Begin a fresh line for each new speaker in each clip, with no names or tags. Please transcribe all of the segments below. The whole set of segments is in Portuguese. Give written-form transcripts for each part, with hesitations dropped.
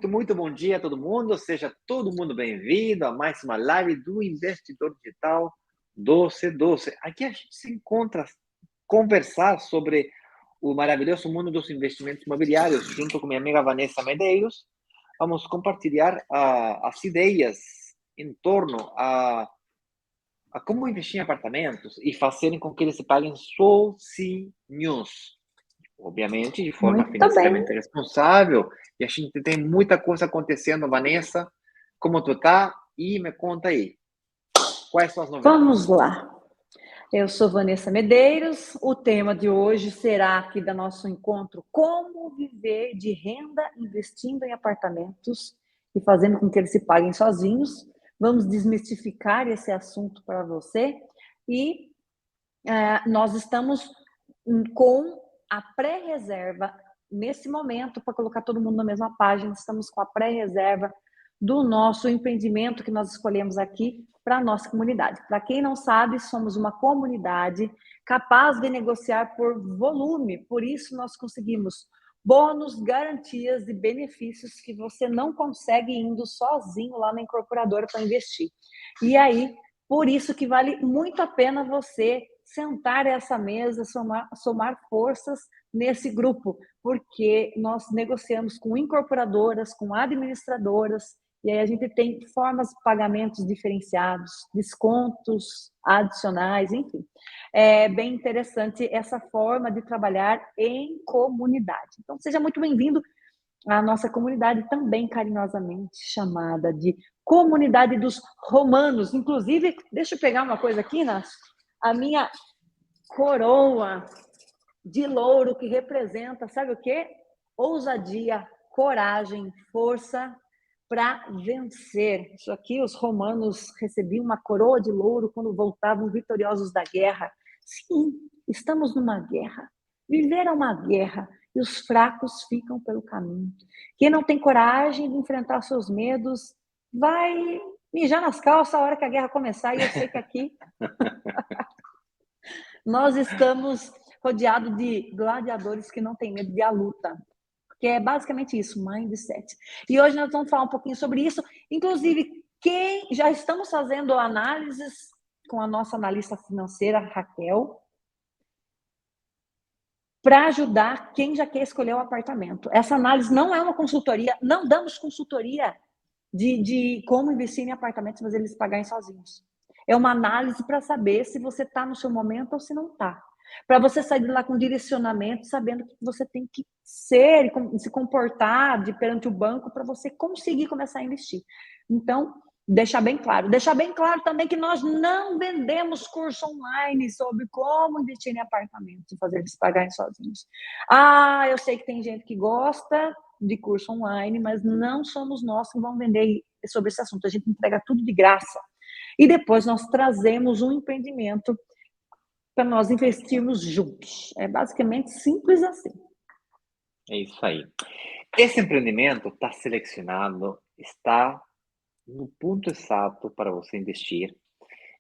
Muito bom dia a todo mundo. Seja todo mundo bem-vindo a mais uma live do Investidor Digital 1212. Aqui a gente se encontra conversar sobre o maravilhoso mundo dos investimentos imobiliários, junto com minha amiga Vanessa Medeiros. Vamos compartilhar as ideias em torno a como investir em apartamentos e fazerem com que eles se paguem sozinhos. Obviamente, de forma
Muito
financeiramente
bem.
responsável. E a gente tem muita coisa acontecendo. Vanessa, como tu tá? E me conta aí, quais são as novidades?
Vamos lá. Eu sou Vanessa Medeiros. O tema de hoje será aqui do nosso encontro: como viver de renda investindo em apartamentos e fazendo com que eles se paguem sozinhos. Vamos desmistificar esse assunto para você. E nós estamos com a pré-reserva nesse momento para colocar todo mundo na mesma página. Estamos com a pré-reserva do nosso empreendimento que nós escolhemos aqui para a nossa comunidade. Para quem não sabe, somos uma comunidade capaz de negociar por volume, por isso nós conseguimos bônus, garantias e benefícios que você não consegue indo sozinho lá na incorporadora para investir. E aí, por isso que vale muito a pena você sentar a essa mesa, somar forças nesse grupo, porque nós negociamos com incorporadoras, com administradoras, e aí a gente tem formas de pagamentos diferenciados, descontos adicionais, enfim. É bem interessante essa forma de trabalhar em comunidade. Então, seja muito bem-vindo à nossa comunidade, também carinhosamente chamada de Comunidade dos Romanos. Inclusive, deixa eu pegar uma coisa aqui, Nácio. A minha coroa de louro que representa, sabe o quê? Ousadia, coragem, força para vencer. Isso aqui, os romanos recebiam uma coroa de louro quando voltavam vitoriosos da guerra. Sim, estamos numa guerra. Viver é uma guerra e os fracos ficam pelo caminho. Quem não tem coragem de enfrentar seus medos vai mijar nas calças a hora que a guerra começar. E eu sei que aqui nós estamos rodeados de gladiadores que não têm medo de a luta, que é basicamente isso, mindset. E hoje nós vamos falar um pouquinho sobre isso, inclusive quem já estamos fazendo análises com a nossa analista financeira, Raquel, para ajudar quem já quer escolher o apartamento. Essa análise não é uma consultoria, não damos consultoria de como investir em apartamentos, mas eles pagarem sozinhos. É uma análise para saber se você está no seu momento ou se não está. Para você sair de lá com direcionamento, sabendo que você tem que ser e se comportar perante o banco para você conseguir começar a investir. Então, deixar bem claro. Deixar bem claro também que nós não vendemos curso online sobre como investir em apartamentos e fazer eles pagarem sozinhos. Eu sei que tem gente que gosta de curso online, mas não somos nós que vamos vender sobre esse assunto. A gente entrega tudo de graça. E depois nós trazemos um empreendimento para nós investirmos juntos. É basicamente simples assim.
É isso aí. Esse empreendimento está selecionado, está no ponto exato para você investir.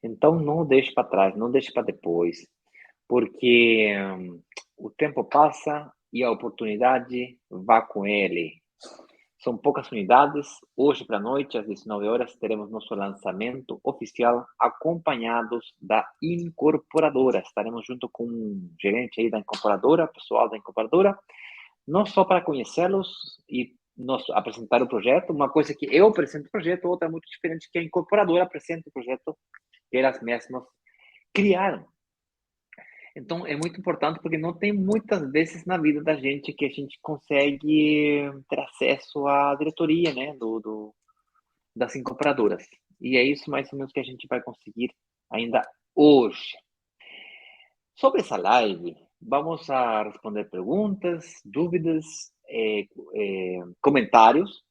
Então, não deixe para trás, não deixe para depois, porque o tempo passa e a oportunidade vai com ele. São poucas unidades. Hoje para a noite, às 19 horas, teremos nosso lançamento oficial, acompanhados da incorporadora. Estaremos junto com o gerente aí da incorporadora, pessoal da incorporadora, não só para conhecê-los e nos apresentar o projeto. Uma coisa que eu apresento o projeto, outra muito diferente que a incorporadora apresenta o projeto que elas mesmas criaram. Então, é muito importante porque não tem muitas vezes na vida da gente que a gente consegue ter acesso à diretoria, né, das incorporadoras. E é isso mais ou menos que a gente vai conseguir ainda hoje. Sobre essa live, vamos a responder perguntas, dúvidas, comentários.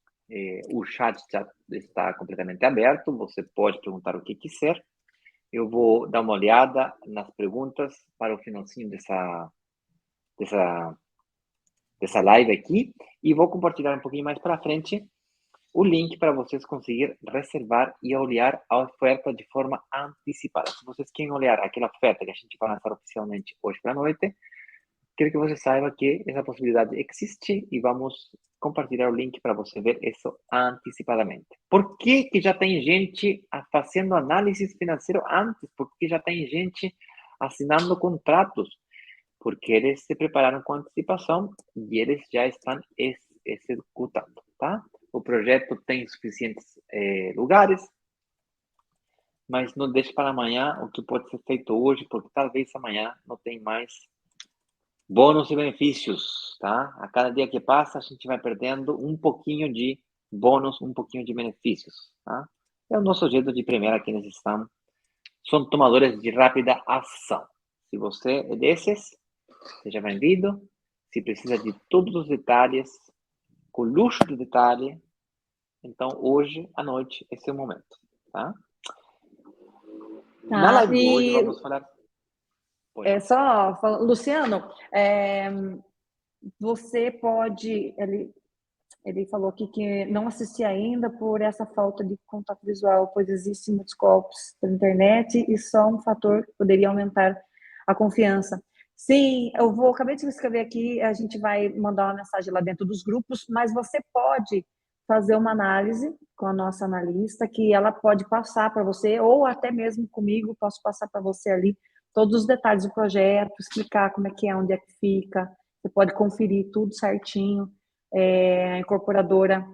O chat já está completamente aberto, você pode perguntar o que quiser. Eu vou dar uma olhada nas perguntas para o finalzinho dessa live aqui e vou compartilhar um pouquinho mais para frente o link para vocês conseguirem reservar e olhar a oferta de forma antecipada. Se vocês querem olhar aquela oferta que a gente vai lançar oficialmente hoje para a noite, quero que você saiba que essa possibilidade existe e vamos compartilhar o link para você ver isso antecipadamente. Por que que já tem gente fazendo análise financeira antes? Por que já tem gente assinando contratos? Porque eles se prepararam com antecipação e eles já estão executando, tá? O projeto tem suficientes lugares, mas não deixe para amanhã o que pode ser feito hoje, porque talvez amanhã não tem mais bônus e benefícios, tá? A cada dia que passa, a gente vai perdendo um pouquinho de bônus, um pouquinho de benefícios, tá? É o nosso jeito de premiar a quienes são tomadores de rápida ação. Se você é desses, seja bem-vindo. Se precisa de todos os detalhes, com luxo de detalhe, então hoje à noite esse é o momento, tá? Na
Tá,
live de hoje vamos falar.
Luciano, você pode, ele falou aqui que não assistia ainda por essa falta de contato visual, pois existem muitos golpes pela internet e só um fator poderia aumentar a confiança. Sim, acabei de escrever aqui, a gente vai mandar uma mensagem lá dentro dos grupos, mas você pode fazer uma análise com a nossa analista, que ela pode passar para você, ou até mesmo comigo, posso passar para você ali todos os detalhes do projeto, explicar como é que é, onde é que fica, você pode conferir tudo certinho. A incorporadora,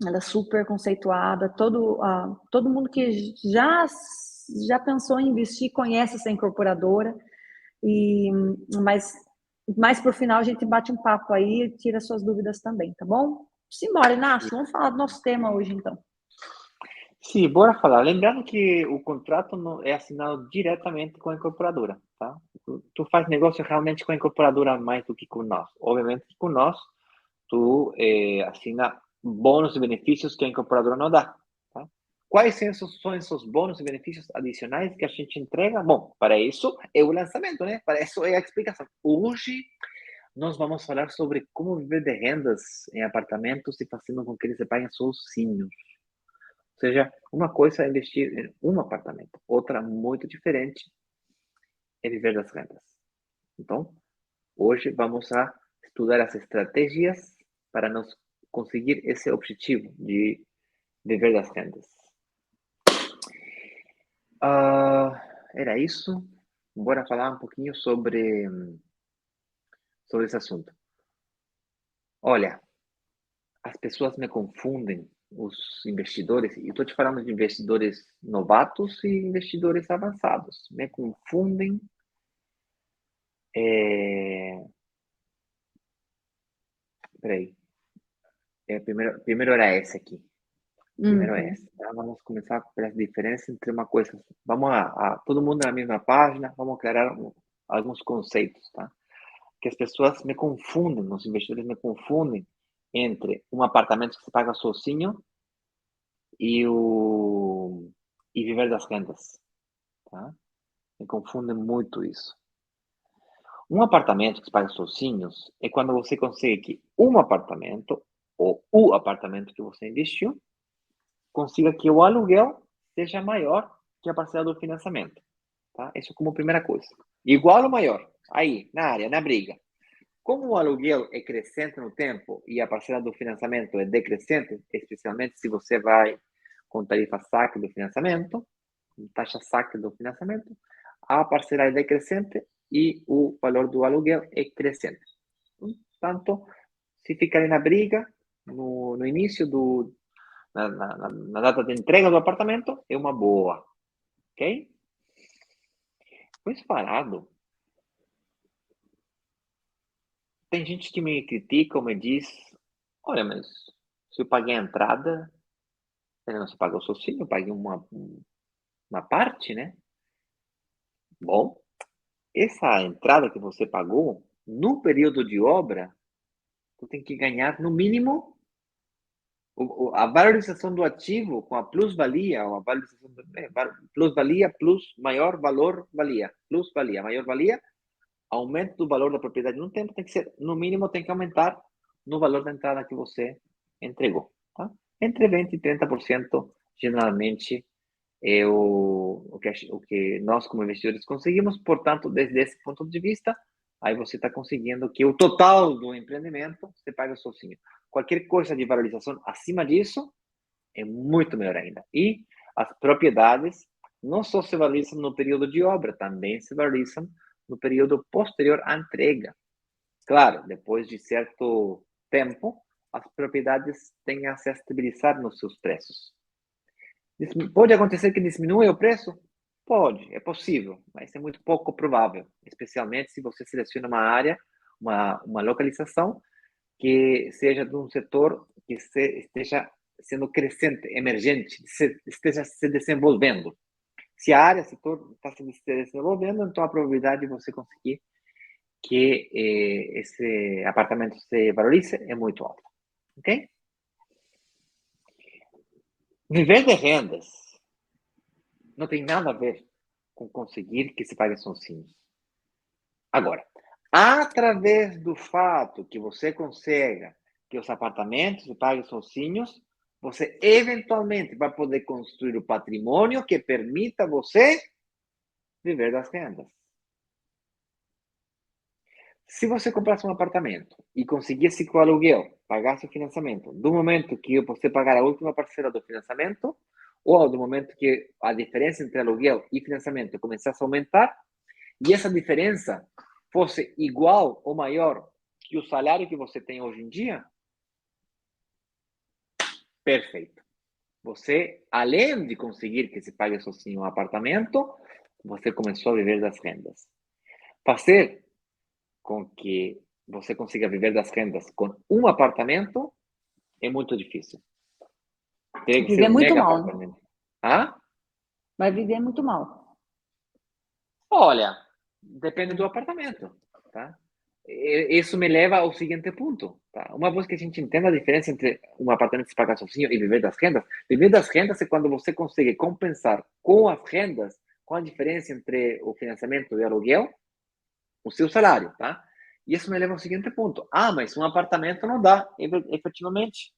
ela é super conceituada, todo mundo que já pensou em investir conhece essa incorporadora, mas mais para o final a gente bate um papo aí e tira suas dúvidas também, tá bom? Simbora, Inácio, vamos falar do nosso tema hoje então.
Sim, bora falar. Lembrando que o contrato não é assinado diretamente com a incorporadora, tá? Tu faz negócio realmente com a incorporadora mais do que com nós. Obviamente que com nós, tu assina bônus e benefícios que a incorporadora não dá, tá? Quais são esses bônus e benefícios adicionais que a gente entrega? Bom, para isso é o lançamento, né? Para isso é a explicação. Hoje nós vamos falar sobre como viver de rendas em apartamentos e fazendo com que eles se paguem sozinhos. Ou seja, uma coisa é investir em um apartamento, outra muito diferente é viver das rendas. Então, hoje vamos a estudar as estratégias para nós conseguir esse objetivo de viver das rendas. Era isso. Bora falar um pouquinho sobre esse assunto. Olha, as pessoas me confundem, os investidores, e estou te falando de investidores novatos e investidores avançados, me confundem. Peraí, primeiro era esse aqui. Primeiro é esse. Tá? Vamos começar pelas diferenças entre uma coisa. Vamos todo mundo na mesma página, vamos aclarar alguns conceitos, tá? Que as pessoas me confundem, os investidores me confundem entre um apartamento que se paga sozinho e viver das rendas, tá? Me confundem muito isso. Um apartamento que se paga sozinhos é quando você consegue que um apartamento ou o apartamento que você investiu consiga que o aluguel seja maior que a parcela do financiamento, tá? Isso como primeira coisa. Igual ou maior? Aí, na área, na briga. Como o aluguel é crescente no tempo e a parcela do financiamento é decrescente, especialmente se você vai com tarifa saque do financiamento, taxa saque do financiamento, a parcela é decrescente e o valor do aluguel é crescente. Portanto, se ficarem na briga, no início na data de entrega do apartamento, é uma boa, ok? Pois parado, tem gente que me critica ou me diz, olha, mas se eu paguei a entrada, não se pagou sozinho, eu paguei uma parte, né? Bom, essa entrada que você pagou, no período de obra, tu tem que ganhar no mínimo a valorização do ativo com a plusvalia, ou a valorização plusvalia plus maior valor valia, plusvalia, maior valia, aumento do valor da propriedade no tempo tem que ser, no mínimo, tem que aumentar no valor da entrada que você entregou, tá? Entre 20% e 30%, geralmente, é o que nós, como investidores, conseguimos. Portanto, desde esse ponto de vista, aí você está conseguindo que o total do empreendimento você paga sozinho. Qualquer coisa de valorização acima disso é muito melhor ainda. E as propriedades não só se valorizam no período de obra, também se valorizam no período posterior à entrega. Claro, depois de certo tempo, as propriedades tendem a se estabilizar nos seus preços. Pode acontecer que diminua o preço? Pode, é possível, mas é muito pouco provável, especialmente se você seleciona uma área, uma localização que seja de um setor que esteja sendo crescente, emergente, esteja se desenvolvendo. Se a área, setor está se desenvolvendo, então a probabilidade de você conseguir que esse apartamento se valorize é muito alta, ok? Viver de rendas não tem nada a ver com conseguir que se pague sozinhos. Agora, através do fato que você consiga que os apartamentos se paguem sozinhos, você eventualmente vai poder construir o patrimônio que permita você viver das rendas. Se você comprasse um apartamento e conseguisse que o aluguel pagasse o financiamento, do momento que você pagar a última parcela do financiamento, ou do momento que a diferença entre aluguel e financiamento começasse a aumentar, e essa diferença fosse igual ou maior que o salário que você tem hoje em dia, perfeito. Você, além de conseguir que se pague sozinho um apartamento, você começou a viver das rendas. Fazer com que você consiga viver das rendas com um apartamento é muito difícil. Teria que ser
Viver
um
muito
mega
mal, né?
apartamento. Ah?
Vai viver muito mal.
Olha, depende do apartamento, tá? Isso me leva ao seguinte ponto, tá? Uma vez que a gente entenda a diferença entre um apartamento que se paga sozinho e viver das rendas é quando você consegue compensar com as rendas, com a diferença entre o financiamento e o aluguel, o seu salário, tá? E isso me leva ao seguinte ponto. Ah, mas um apartamento não dá, efetivamente.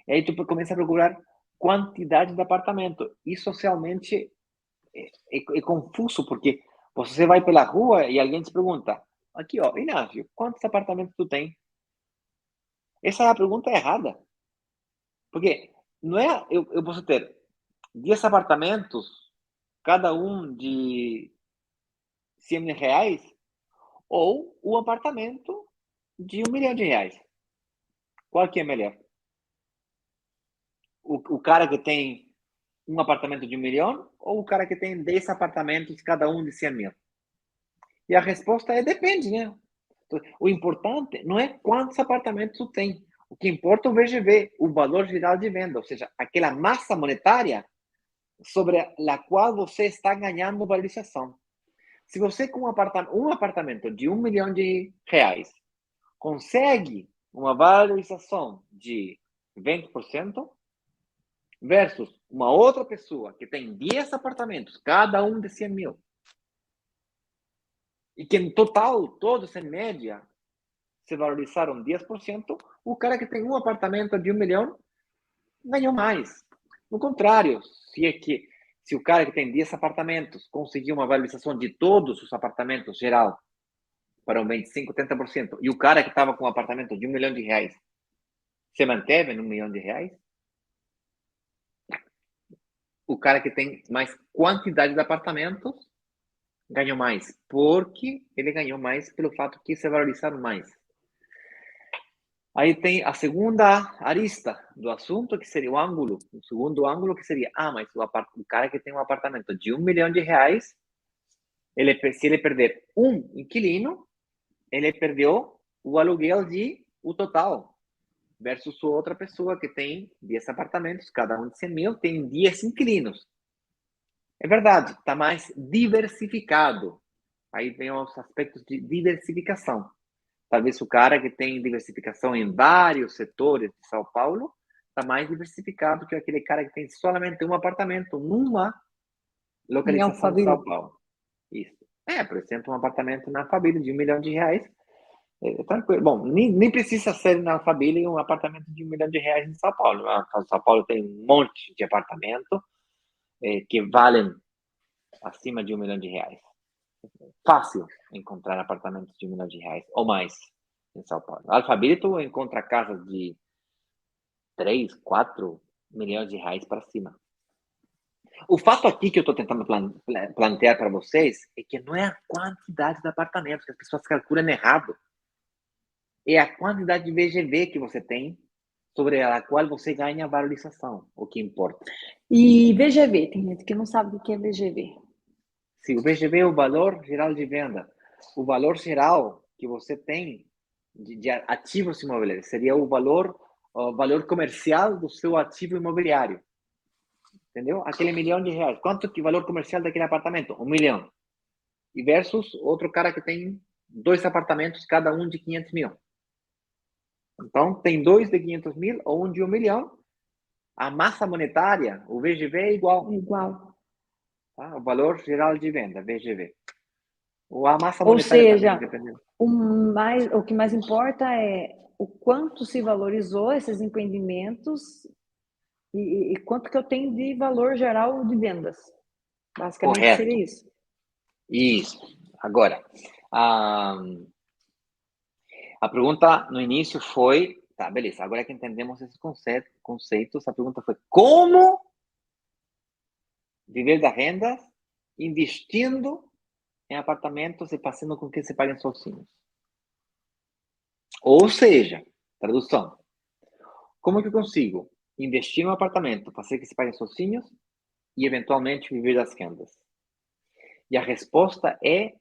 E aí tu começa a procurar quantidade de apartamento. E socialmente é confuso, porque você vai pela rua e alguém te pergunta, aqui, ó, Inácio, quantos apartamentos tu tem? Essa é a pergunta errada. Porque não é, eu posso ter 10 apartamentos, cada um de 100 mil reais, ou um apartamento de 1 milhão de reais. Qual que é melhor? O cara que tem um apartamento de 1 milhão ou o cara que tem 10 apartamentos, cada um de 100 mil? E a resposta é depende, né? O importante não é quantos apartamentos tu tem. O que importa é o VGV, o valor geral de venda, ou seja, aquela massa monetária sobre a qual você está ganhando valorização. Se você com um apartamento de 1 milhão de reais consegue uma valorização de 20%, versus uma outra pessoa que tem 10 apartamentos, cada um de 100 mil, e que no total, todos em média, se valorizaram 10%, o cara que tem um apartamento de 1 milhão ganhou mais. No contrário, se o cara que tem 10 apartamentos conseguiu uma valorização de todos os apartamentos geral para um 25, 30%, e o cara que estava com um apartamento de 1 milhão de reais se manteve em 1 milhão de reais, o cara que tem mais quantidade de apartamentos ganhou mais, porque ele ganhou mais pelo fato que se valorizaram mais. Aí tem a segunda arista do assunto, que seria o ângulo, o segundo ângulo, que seria, mas o cara que tem um apartamento de 1 milhão de reais, se ele perder um inquilino, ele perdeu o aluguel o total, versus outra pessoa que tem 10 apartamentos, cada um de 100 mil, tem 10 inquilinos. É verdade, está mais diversificado. Aí vem os aspectos de diversificação. Talvez o cara que tem diversificação em vários setores de São Paulo está mais diversificado que aquele cara que tem solamente um apartamento numa
Em
localização de São
Alphaville.
Paulo. Isso. Por exemplo, um apartamento na Alphaville de 1 milhão de reais. Tranquilo. Bom, nem precisa ser na Alphaville um apartamento de 1 milhão de reais em São Paulo. São Paulo tem um monte de apartamento que valem acima de 1 milhão de reais. Fácil encontrar apartamentos de R$ 1 milhão ou mais em São Paulo. Alphaville encontra casas de 3, 4 milhões de reais para cima. O fato aqui que eu estou tentando plantear para vocês é que não é a quantidade de apartamentos, que as pessoas calculam errado. É a quantidade de VGV que você tem, sobre a qual você ganha valorização, o que importa.
E VGV, tem gente que não sabe o que é VGV.
Sim, o VGV é o valor geral de venda. O valor geral que você tem de ativos imobiliários seria o valor comercial do seu ativo imobiliário. Entendeu? Aquele R$ 1 milhão. Quanto que valor comercial daquele apartamento? 1 milhão. E versus outro cara que tem 2 apartamentos, cada um de 500 mil. Então, tem 2 de 500 mil ou um de 1 milhão. A massa monetária, o VGV é igual.
Igual.
Tá? O valor geral de venda, VGV. Ou a massa
Ou
monetária também,
seja,
dependendo.
o que mais importa é o quanto se valorizou esses empreendimentos e quanto que eu tenho de valor geral de vendas. Basicamente
Correto.
seria isso.
Isso. Agora, a pergunta no início foi, tá, beleza, agora que entendemos esses conceitos, a pergunta foi como viver da renda investindo em apartamentos e fazendo com que se paguem sozinhos. Ou seja, tradução, como que eu consigo investir no apartamento, fazer que se paguem sozinhos e eventualmente viver das rendas? E a resposta é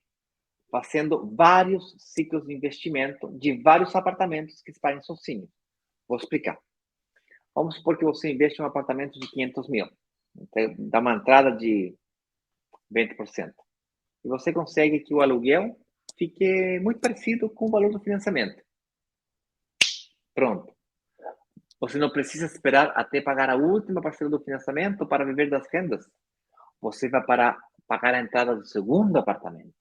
fazendo vários ciclos de investimento de vários apartamentos que se paguem sozinhos. Vou explicar. Vamos supor que você investe em um apartamento de 500 mil, então, dá uma entrada de 20%. E você consegue que o aluguel fique muito parecido com o valor do financiamento. Pronto. Você não precisa esperar até pagar a última parcela do financiamento para viver das rendas. Você vai pagar a entrada do segundo apartamento.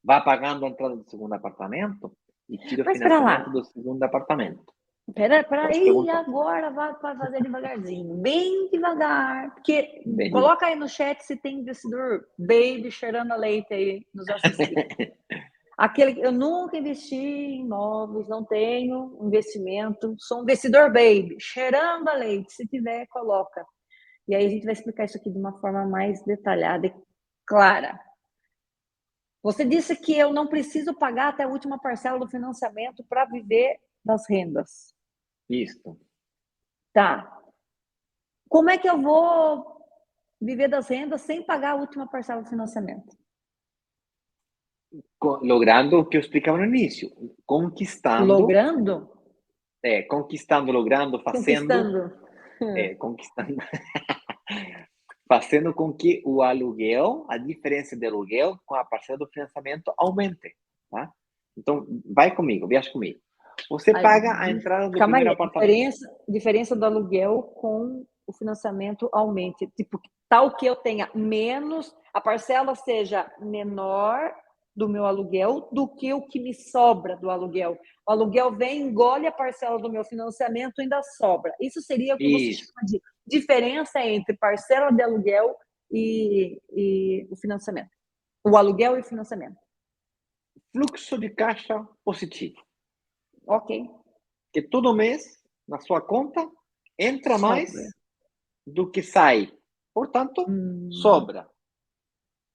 Vai pagando a entrada do segundo apartamento e tira o
Mas para
financiamento
lá.
do segundo apartamento.
Espera
Pode
aí,
perguntar.
agora vai fazer devagarzinho, bem devagar, porque
Bem devagar.
coloca aí no chat se tem investidor baby cheirando a leite aí nos assistindo. Aquele eu nunca investi em imóveis, não tenho investimento, sou um investidor baby, cheirando a leite. Se tiver, coloca. E aí a gente vai explicar isso aqui de uma forma mais detalhada e clara. Você disse que eu não preciso pagar até a última parcela do financiamento para viver das rendas.
Isso.
Tá. Como é que eu vou viver das rendas sem pagar a última parcela do financiamento?
Logrando o que eu explicava no início. Conquistando. Conquistando, logrando, fazendo.
Conquistando.
Conquistando. Fazendo com que o aluguel, a diferença de aluguel com a parcela do financiamento aumente. Tá? Então, vai comigo, viaja comigo. Você paga a entrada do
Calma
primeiro
aí,
apartamento.
diferença do aluguel com o financiamento aumente. Tipo, tal que eu tenha menos, a parcela seja menor do meu aluguel do que o que me sobra do aluguel. O aluguel vem, engole a parcela do meu financiamento e ainda sobra. Isso seria o que você
Isso.
chama de diferença entre parcela de aluguel e o financiamento. O aluguel e o financiamento.
Fluxo de caixa positivo.
Ok.
Que todo mês, na sua conta, entra mais
Sobra.
do que sai. Portanto, sobra.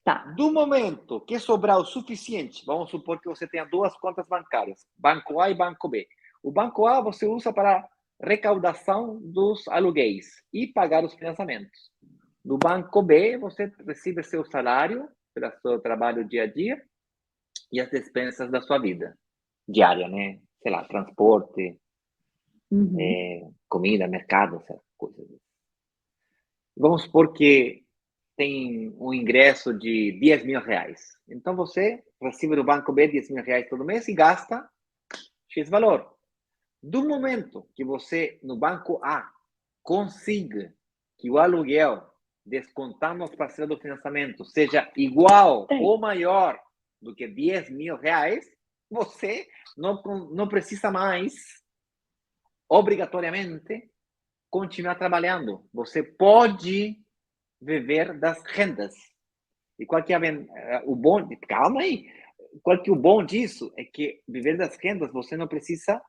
Tá.
Do momento que sobrar o suficiente, vamos supor que você tenha 2 contas bancárias, Banco A e Banco B. O Banco A você usa para recaudação dos aluguéis e pagar os financiamentos. No Banco B, você recebe seu salário pelo seu trabalho dia a dia e as despesas da sua vida diária, né? Sei lá, transporte, comida, mercado, coisas. Vamos supor que tem um ingresso de R$ 10 mil. Então, você recebe do Banco B R$ 10 mil todo mês e gasta X valor. Do momento que você, no Banco A, consiga que o aluguel, descontando as parcelas do financiamento, seja igual ou maior do que R$ 10 mil, você não precisa mais, obrigatoriamente, continuar trabalhando. Você pode viver das rendas. E qual que é o bom? Calma aí. Qual que é o bom disso? É que viver das rendas, você não precisa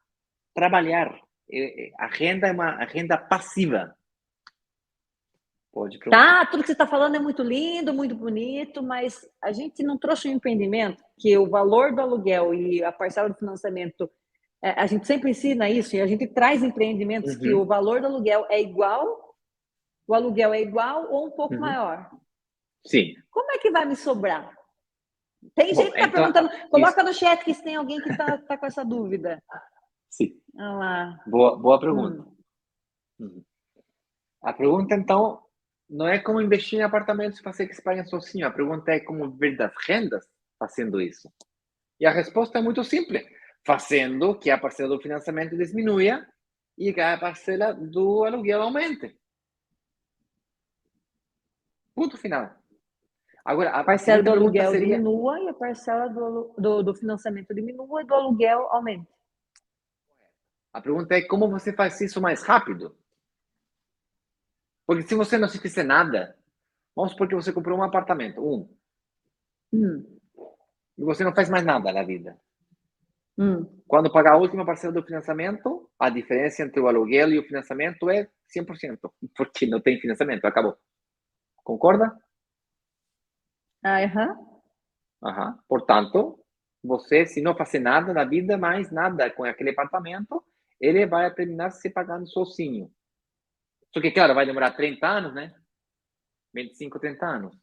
trabalhar. A renda é uma renda passiva. Pode perguntar.
Tá, tudo que você está falando é muito lindo, muito bonito, mas a gente não trouxe um empreendimento que o valor do aluguel e a parcela do financiamento, a gente sempre ensina isso, e a gente traz empreendimentos que o valor do aluguel é igual, o aluguel é igual ou um pouco maior.
Sim.
Como é que vai me sobrar? Tem
Bom,
gente que está
então,
perguntando, coloca no chat que se tem alguém que está com essa dúvida.
Sim.
Olha lá.
Boa pergunta. A pergunta, então, não é como investir em apartamentos para que se paguem sozinho. A pergunta é como viver das rendas fazendo isso. E a resposta é muito simples. Fazendo que a parcela do financiamento diminua e que a parcela do aluguel aumente. Ponto final. Agora,
A parcela do aluguel
seria...
diminua e a parcela do financiamento diminua e do aluguel aumente.
A pergunta é como você faz isso mais rápido. Porque se você não se fizer nada, vamos supor que você comprou um apartamento, e você não faz mais nada na vida. Quando pagar a última parcela do financiamento, a diferença entre o aluguel e o financiamento é 100%, porque não tem financiamento, acabou. Concorda? Portanto, você, se não fazer nada na vida, mais nada com aquele apartamento, ele vai terminar se pagando sozinho. Só que, claro, vai demorar 30 anos, né? 25, 30 anos.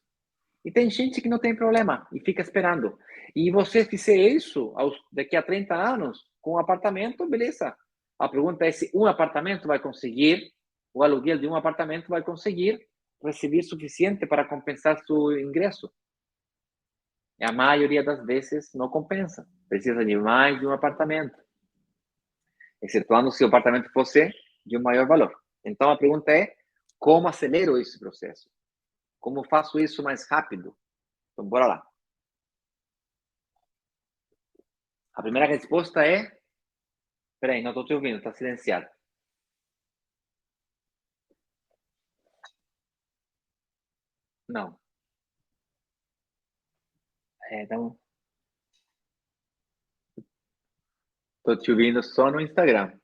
E tem gente que não tem problema e fica esperando. E você fizer isso daqui a 30 anos com um apartamento, beleza. A pergunta é se um apartamento vai conseguir, o aluguel de um apartamento vai conseguir receber suficiente para compensar seu ingresso. E a maioria das vezes não compensa. Precisa de mais de um apartamento. Excetuando se o apartamento fosse de um maior valor. Então a pergunta é, como acelero esse processo? Como faço isso mais rápido? Então, bora lá. A primeira resposta é... Peraí, não estou te ouvindo, está silenciado. Não. Então... Estou te ouvindo só no Instagram.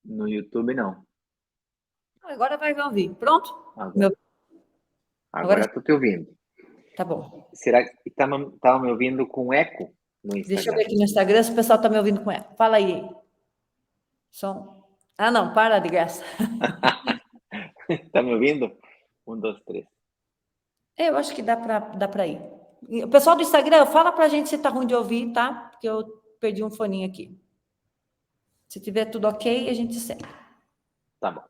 No YouTube, não.
Agora vai me ouvir. Pronto?
Agora estou te ouvindo.
Tá bom.
Será que estava me ouvindo com eco no Instagram?
Deixa eu ver aqui no Instagram se o pessoal está me ouvindo com eco. Fala aí. Som. Ah, não, para de graça.
Está me ouvindo? 1, 2, 3.
Eu acho que dá para ir. O pessoal do Instagram, fala para a gente se está ruim de ouvir, tá? Porque eu perdi um foninho aqui. Se tiver tudo ok, a gente segue.
Tá bom.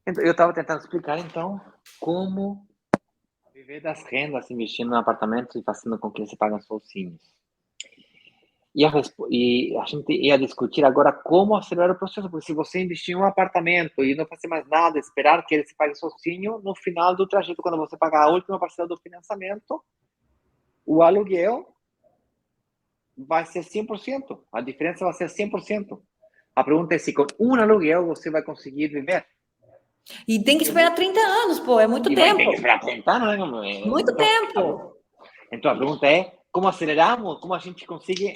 Eu estava tentando explicar, então, como viver das rendas, investindo em apartamentos e fazendo com que eles se paguem sozinhos. E a gente ia discutir agora como acelerar o processo, porque se você investir em um apartamento e não fazer mais nada, esperar que ele se pague sozinho, no final do trajeto, quando você pagar a última parcela do financiamento, o aluguel vai ser 100%. A diferença vai ser 100%. A pergunta é se com um aluguel você vai conseguir viver.
E tem que esperar 30 anos, pô, é muito tempo.
Tem que esperar 30 anos, né?
Muito tempo.
Então, a pergunta é como aceleramos, como a gente consegue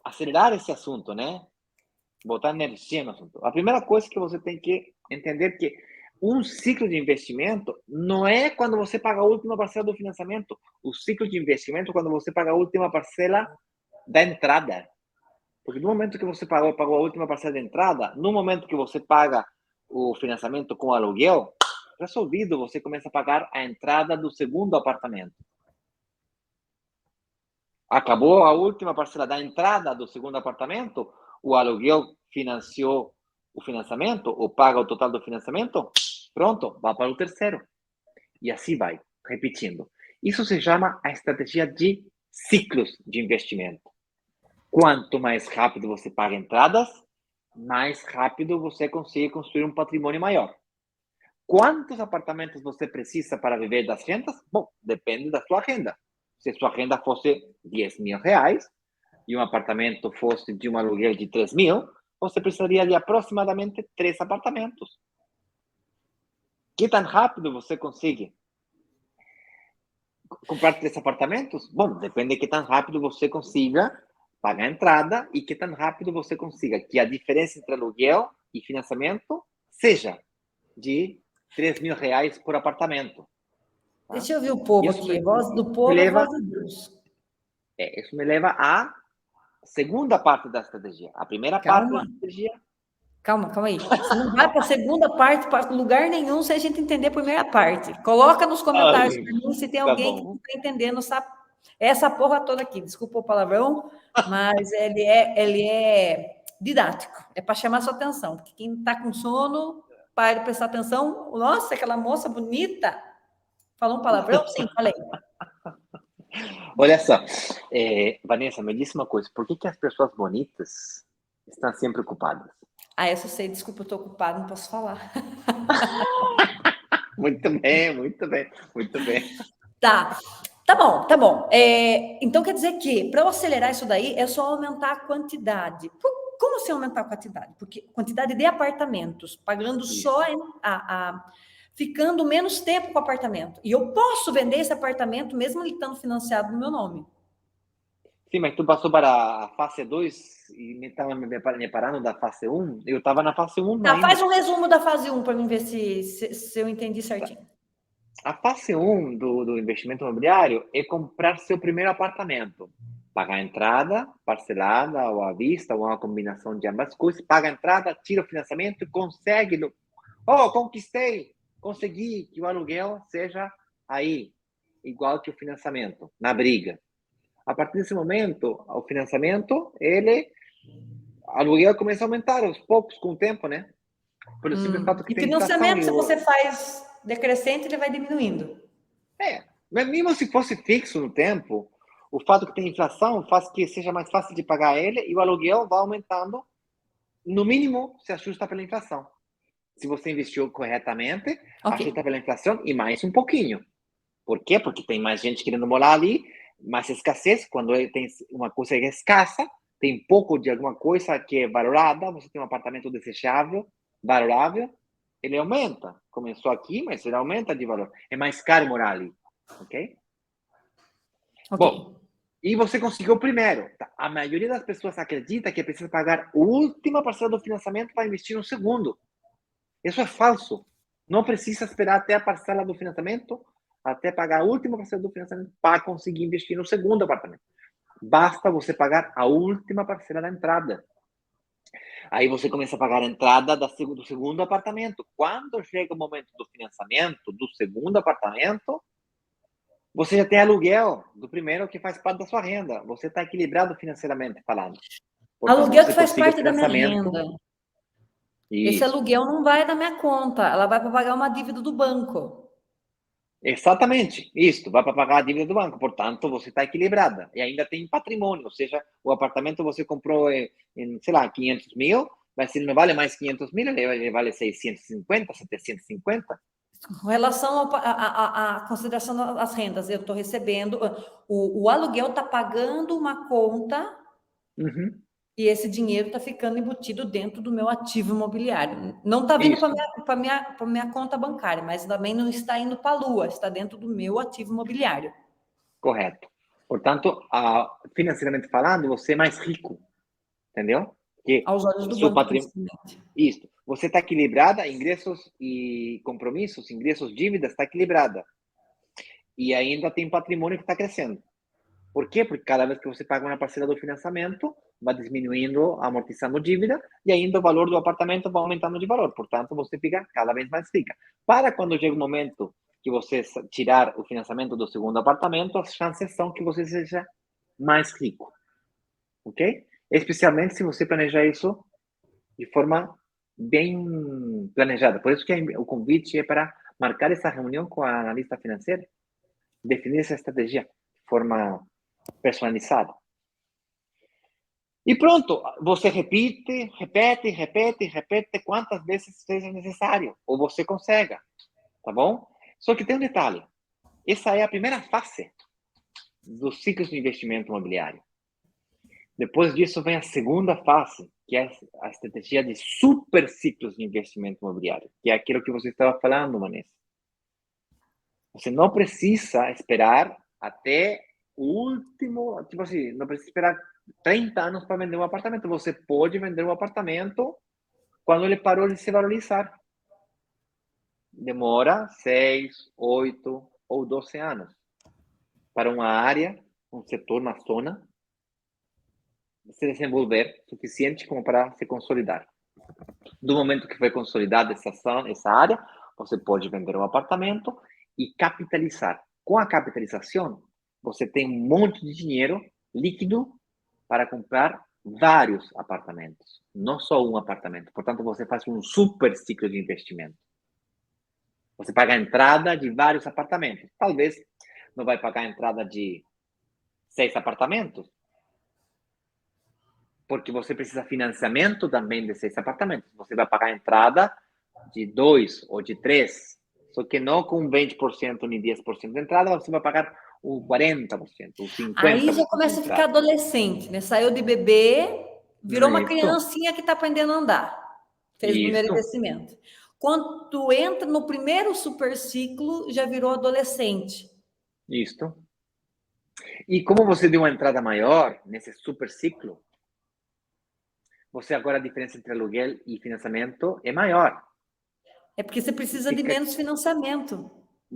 acelerar esse assunto, né? Botar energia no assunto. A primeira coisa que você tem que entender que um ciclo de investimento não é quando você paga a última parcela do financiamento. O ciclo de investimento é quando você paga a última parcela da entrada. Porque no momento que você pagou a última parcela da entrada, no momento que você paga o financiamento com aluguel, resolvido, você começa a pagar a entrada do segundo apartamento. Acabou a última parcela da entrada do segundo apartamento, o aluguel financiou o financiamento, ou paga o total do financiamento, pronto, vai para o terceiro. E assim vai, repetindo. Isso se chama a estratégia de ciclos de investimento. Quanto mais rápido você paga entradas, mais rápido você consegue construir um patrimônio maior. Quantos apartamentos você precisa para viver das rendas? Bom, depende da sua renda. Se sua renda fosse R$10.000 e um apartamento fosse de um aluguel de 3.000, você precisaria de aproximadamente 3 apartamentos. Que tão rápido você consegue comprar 3 apartamentos? Bom, depende de que tão rápido você consiga pagar a entrada e que tão rápido você consiga que a diferença entre aluguel e financiamento seja de R$ 3.000 por apartamento. Tá?
Deixa eu ouvir o povo
Isso
aqui.
me,
A voz do
me
povo é a voz
leva,
de Deus.
isso me leva à segunda parte da estratégia. A primeira parte da
Calma,
estratégia.
calma aí. Você não vai para a segunda parte, para lugar nenhum, sem a gente entender a primeira parte. Coloca nos comentários
Ai,
para mim se tem
tá
alguém que não
bom.
está entendendo essa porra toda aqui. Desculpa o palavrão, mas ele é didático. É para chamar sua atenção. Porque quem está com sono, para de prestar atenção. Nossa, aquela moça bonita. Falou um palavrão? Sim, falei.
Olha só, Vanessa, me diz uma coisa. Por que as pessoas bonitas estão sempre ocupadas?
Ah, essa eu sei, desculpa, eu estou ocupada, não posso falar.
Muito bem, muito bem, muito bem.
Tá, tá bom, tá bom. Então quer dizer que para eu acelerar isso daí é só aumentar a quantidade. Como assim aumentar a quantidade? Porque quantidade de apartamentos, pagando só
Isso.
ficando menos tempo com o apartamento. E eu posso vender esse apartamento mesmo ele estando financiado no meu nome.
Sim, mas tu passou para a fase 2 e me estava me parando da fase 1. Eu estava na fase 1
Tá,
ainda.
faz um resumo da fase 1 para mim ver se eu entendi certinho.
A fase 1 do investimento imobiliário é comprar seu primeiro apartamento. Paga a entrada, parcelada ou à vista, ou uma combinação de ambas coisas. Paga a entrada, tira o financiamento e consegue. Oh, conquistei! Consegui que o aluguel seja aí, igual que o financiamento, na briga. A partir desse momento, o financiamento, o aluguel começa a aumentar aos poucos com o tempo, né? Pelo simples fato que
E
tem inflação.
financiamento, se você faz decrescente, ele vai diminuindo.
Mas mesmo se fosse fixo no tempo, o fato que tem inflação faz que seja mais fácil de pagar ele e o aluguel vai aumentando, no mínimo, se ajusta pela inflação. Se você investiu corretamente,
Ok.
ajusta pela inflação e mais um pouquinho. Por quê? Porque tem mais gente querendo morar ali, mais escassez. Quando tem uma coisa que é escassa, tem pouco de alguma coisa que é valorada, você tem um apartamento desejável, valorável, ele aumenta. Começou aqui, mas ele aumenta de valor. É mais caro morar ali, ok?
Ok.
Bom, e você conseguiu o primeiro. A maioria das pessoas acredita que precisa pagar a última parcela do financiamento para investir no segundo. Isso é falso. Não precisa esperar até a parcela do financiamento, até pagar a última parcela do financiamento para conseguir investir no segundo apartamento. Basta você pagar a última parcela da entrada. Aí você começa a pagar a entrada do segundo apartamento. Quando chega o momento do financiamento do segundo apartamento, você já tem aluguel do primeiro que faz parte da sua renda. Você está equilibrado financeiramente falando. Portanto,
Aluguel que
você
faz
consiga
parte da minha
financiamento.
renda. Esse
Isso.
aluguel não vai da minha conta, ela vai para pagar uma dívida do banco.
Exatamente, isso, vai para pagar a dívida do banco, portanto, você está equilibrada. E ainda tem patrimônio, ou seja, o apartamento você comprou sei lá, 500 mil, mas se ele não vale mais 500 mil, ele vale 650, 750.
Com relação à consideração das rendas, eu estou recebendo, o aluguel está pagando uma conta
Uhum.
e esse dinheiro está ficando embutido dentro do meu ativo imobiliário. Não está vindo
Isso,
para minha conta bancária, mas também não está indo para a lua, está dentro do meu ativo imobiliário.
correto. Portanto, financeiramente falando, você é mais rico, entendeu? Que
Aos olhos
o
do
seu
banco,
patrimônio.
principalmente.
Isso. Você está equilibrada, ingressos e compromissos, ingressos, dívidas, está equilibrada. E ainda tem patrimônio que está crescendo. Por quê? Porque cada vez que você paga uma parcela do financiamento, vai diminuindo, amortizando dívida, e ainda o valor do apartamento vai aumentando de valor. Portanto, você fica cada vez mais rica. Para quando chega o momento que você tirar o financiamento do segundo apartamento, as chances são que você seja mais rico. Ok? Especialmente se você planejar isso de forma bem planejada. Por isso que o convite é para marcar essa reunião com a analista financeira, definir essa estratégia de forma personalizada. E pronto, você repete quantas vezes seja necessário, ou você consegue, tá bom? Só que tem um detalhe, essa é a primeira fase do ciclo de investimento imobiliário. Depois disso vem a segunda fase, que é a estratégia de super ciclos de investimento imobiliário, que é aquilo que você estava falando, Vanessa. Você não precisa esperar até o último, tipo assim, não precisa esperar 30 anos para vender um apartamento. Você pode vender um apartamento quando ele parou de se valorizar. Demora 6, 8 ou 12 anos para uma área, um setor, uma zona, se desenvolver suficiente como para se consolidar. Do momento que foi consolidada essa área, você pode vender um apartamento e capitalizar. Com a capitalização, você tem um monte de dinheiro líquido para comprar vários apartamentos, não só um apartamento. Portanto, você faz um super ciclo de investimento. Você paga a entrada de vários apartamentos. Talvez não vai pagar a entrada de 6 apartamentos, porque você precisa de financiamento também de 6 apartamentos. Você vai pagar a entrada de 2 ou de 3, só que não com 20% nem 10% de entrada, você vai pagar o 40%, o 50%
Aí já
de
começa a ficar
entrada.
adolescente, né? Saiu de bebê, virou uma
Isso,
criancinha que está aprendendo a andar. Fez o primeiro
isso,
investimento. Quando tu entra no primeiro super ciclo, já virou adolescente.
isso. E como você deu uma entrada maior nesse super ciclo, você agora a diferença entre aluguel e financiamento é maior.
É porque você precisa de
Fica,
menos financiamento.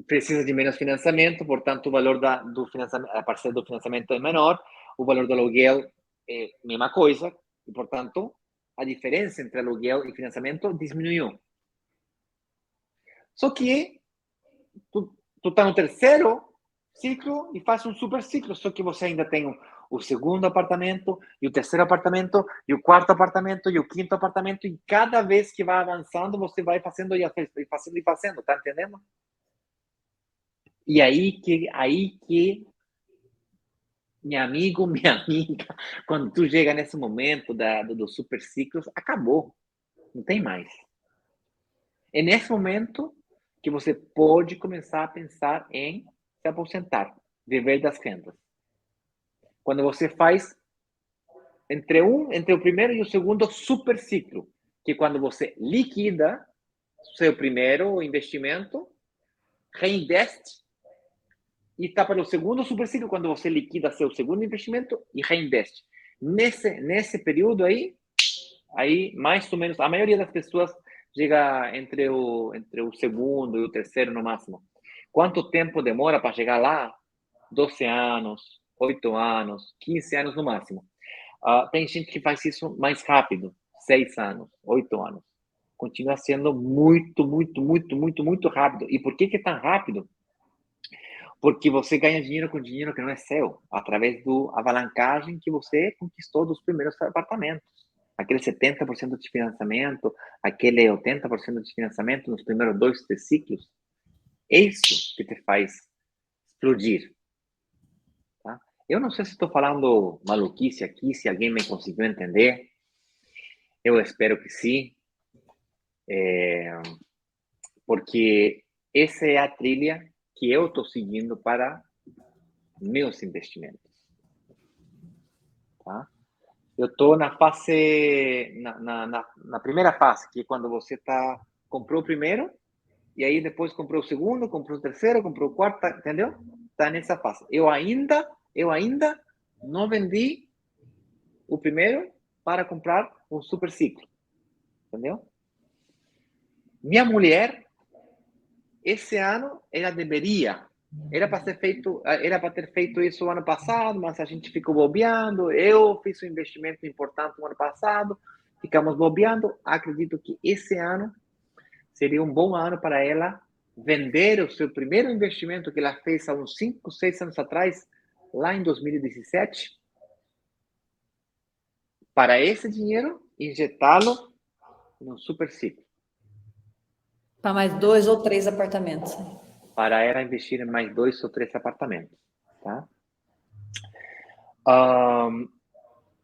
precisa de menos financiamento, portanto, o valor do financiamento, a parcela do financiamento é menor, o valor do aluguel é a mesma coisa, e, portanto, a diferença entre aluguel e financiamento diminuiu. Só que tu tá no terceiro ciclo e faz um super ciclo, só que você ainda tem o segundo apartamento, e o terceiro apartamento, e o quarto apartamento, e o quinto apartamento, e cada vez que vai avançando, você vai fazendo e fazendo, tá entendendo? E aí que meu amigo, minha amiga, quando tu chega nesse momento dos super ciclos, acabou, não tem mais. É nesse momento que você pode começar a pensar em se aposentar, viver das rendas. Quando você faz entre o primeiro e o segundo super ciclo, que quando você liquida seu primeiro investimento, reinveste e está para o segundo super ciclo, quando você liquida seu segundo investimento e reinveste. Nesse período aí mais ou menos, a maioria das pessoas chega entre o segundo e o terceiro no máximo. Quanto tempo demora para chegar lá? 12 anos, 8 anos, 15 anos no máximo. Tem gente que faz isso mais rápido, 6 anos, 8 anos. Continua sendo muito, muito, muito, muito, muito rápido. E por que é tão rápido? Porque você ganha dinheiro com dinheiro que não é seu, através do alavancagem que você conquistou dos primeiros apartamentos. Aquele 70% de financiamento, aquele 80% de financiamento nos primeiros 2, 3 ciclos. É isso que te faz explodir. Tá? Eu não sei se estou falando maluquice aqui, se alguém me conseguiu entender. Eu espero que sim. Porque essa é a trilha que eu estou seguindo para meus investimentos. Tá? Eu estou na fase, na primeira fase, que é quando você comprou o primeiro, e aí depois comprou o segundo, comprou o terceiro, comprou o quarto, entendeu? Está nessa fase. Eu ainda não vendi o primeiro para comprar um super ciclo, entendeu? Minha mulher, esse ano, ela deveria, era para ter feito isso o ano passado, mas a gente ficou bobeando. Eu fiz um investimento importante no ano passado, ficamos bobeando. Acredito que esse ano seria um bom ano para ela vender o seu primeiro investimento que ela fez há uns 5, 6 anos atrás, lá em 2017, para esse dinheiro injetá-lo num super ciclo.
Para mais 2 ou 3 apartamentos.
Para ela investir em mais 2 ou 3 apartamentos. Tá?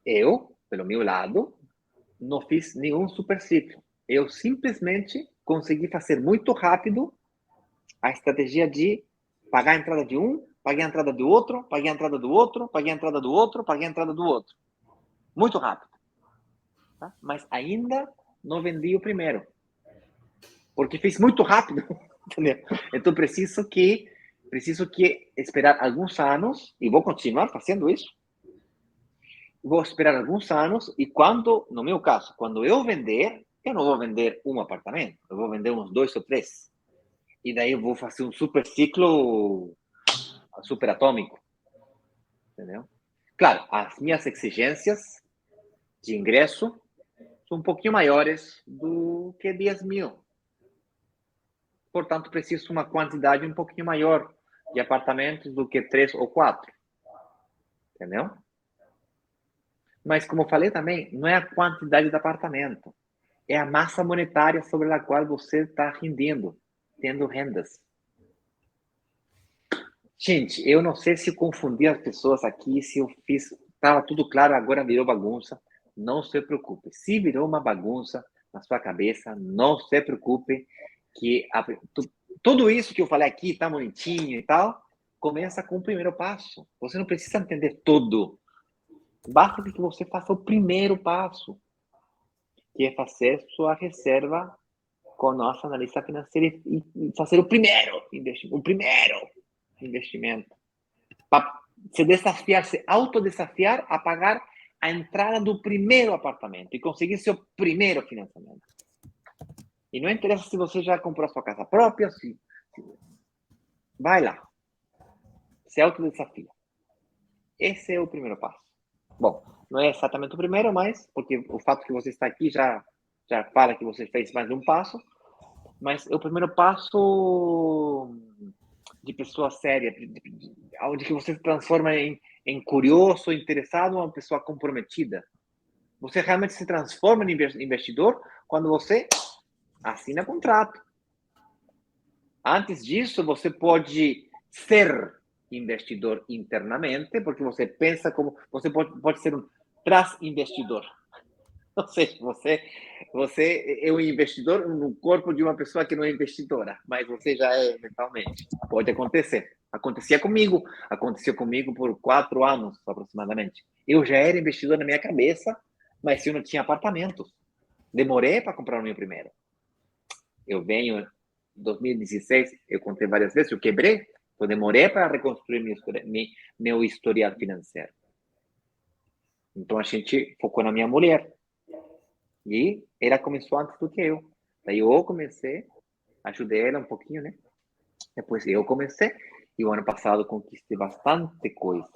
Eu, pelo meu lado, não fiz nenhum super ciclo. Eu simplesmente consegui fazer muito rápido a estratégia de pagar a entrada de um, paguei a entrada do outro, paguei a entrada do outro, paguei a entrada do outro, paguei a entrada do outro. Muito rápido. tá? Mas ainda não vendi o primeiro, porque fiz muito rápido, entendeu? Então preciso que esperar alguns anos, e vou continuar fazendo isso. Vou esperar alguns anos, e quando, no meu caso, quando eu vender, eu não vou vender um apartamento, eu vou vender uns 2 ou 3. E daí eu vou fazer um super ciclo super atômico, entendeu? Claro, as minhas exigências de ingresso são um pouquinho maiores do que 10.000. Portanto, preciso de uma quantidade um pouquinho maior de apartamentos do que 3 ou 4. Entendeu? Mas, como falei também, não é a quantidade de apartamento. É a massa monetária sobre a qual você está rendendo, tendo rendas. Gente, eu não sei se eu confundi as pessoas aqui, se eu fiz... Estava tudo claro, agora virou bagunça. Não se preocupe. Se virou uma bagunça na sua cabeça, não se preocupe que tudo isso que eu falei aqui, tá bonitinho e tal, começa com o primeiro passo. Você não precisa entender tudo. Basta que você faça o primeiro passo, que é fazer sua reserva com a nossa analista financeira e fazer o primeiro investimento. Para se desafiar, se autodesafiar a pagar a entrada do primeiro apartamento e conseguir seu primeiro financiamento. E não interessa se você já comprou a sua casa própria, vai lá. Se autodesafia. Esse é o primeiro passo. Bom, não é exatamente o primeiro, mas porque o fato que você está aqui já fala que você fez mais de um passo, mas é o primeiro passo de pessoa séria, onde que você se transforma em curioso, interessado, uma pessoa comprometida. Você realmente se transforma em investidor quando você assina contrato. Antes disso, você pode ser investidor internamente, porque você pensa como... Você pode ser um trás-investidor. Ou seja, você é um investidor no corpo de uma pessoa que não é investidora, mas você já é mentalmente. Pode acontecer. Aconteceu comigo por 4 anos, aproximadamente. Eu já era investidor na minha cabeça, mas eu não tinha apartamentos. Demorei para comprar o meu primeiro. Eu venho em 2016, eu contei várias vezes, eu quebrei, eu demorei para reconstruir meu historial financeiro. Então a gente focou na minha mulher. E ela começou antes do que eu. Daí eu comecei, ajudei ela um pouquinho, né? Depois eu comecei, e o ano passado conquistei bastante coisa.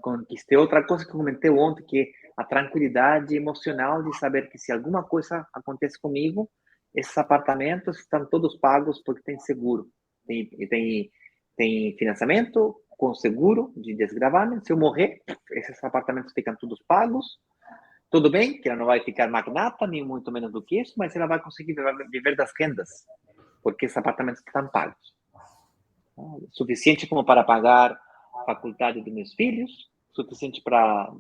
Conquistei outra coisa que eu comentei ontem, que é a tranquilidade emocional de saber que se alguma coisa acontece comigo, esses apartamentos estão todos pagos porque tem seguro. Tem financiamento com seguro de desgravamento. Se eu morrer, esses apartamentos ficam todos pagos. Tudo bem que ela não vai ficar magnata, nem muito menos do que isso, mas ela vai conseguir viver das rendas, porque esses apartamentos estão pagos. Suficiente como para pagar a faculdade dos meus filhos, suficiente para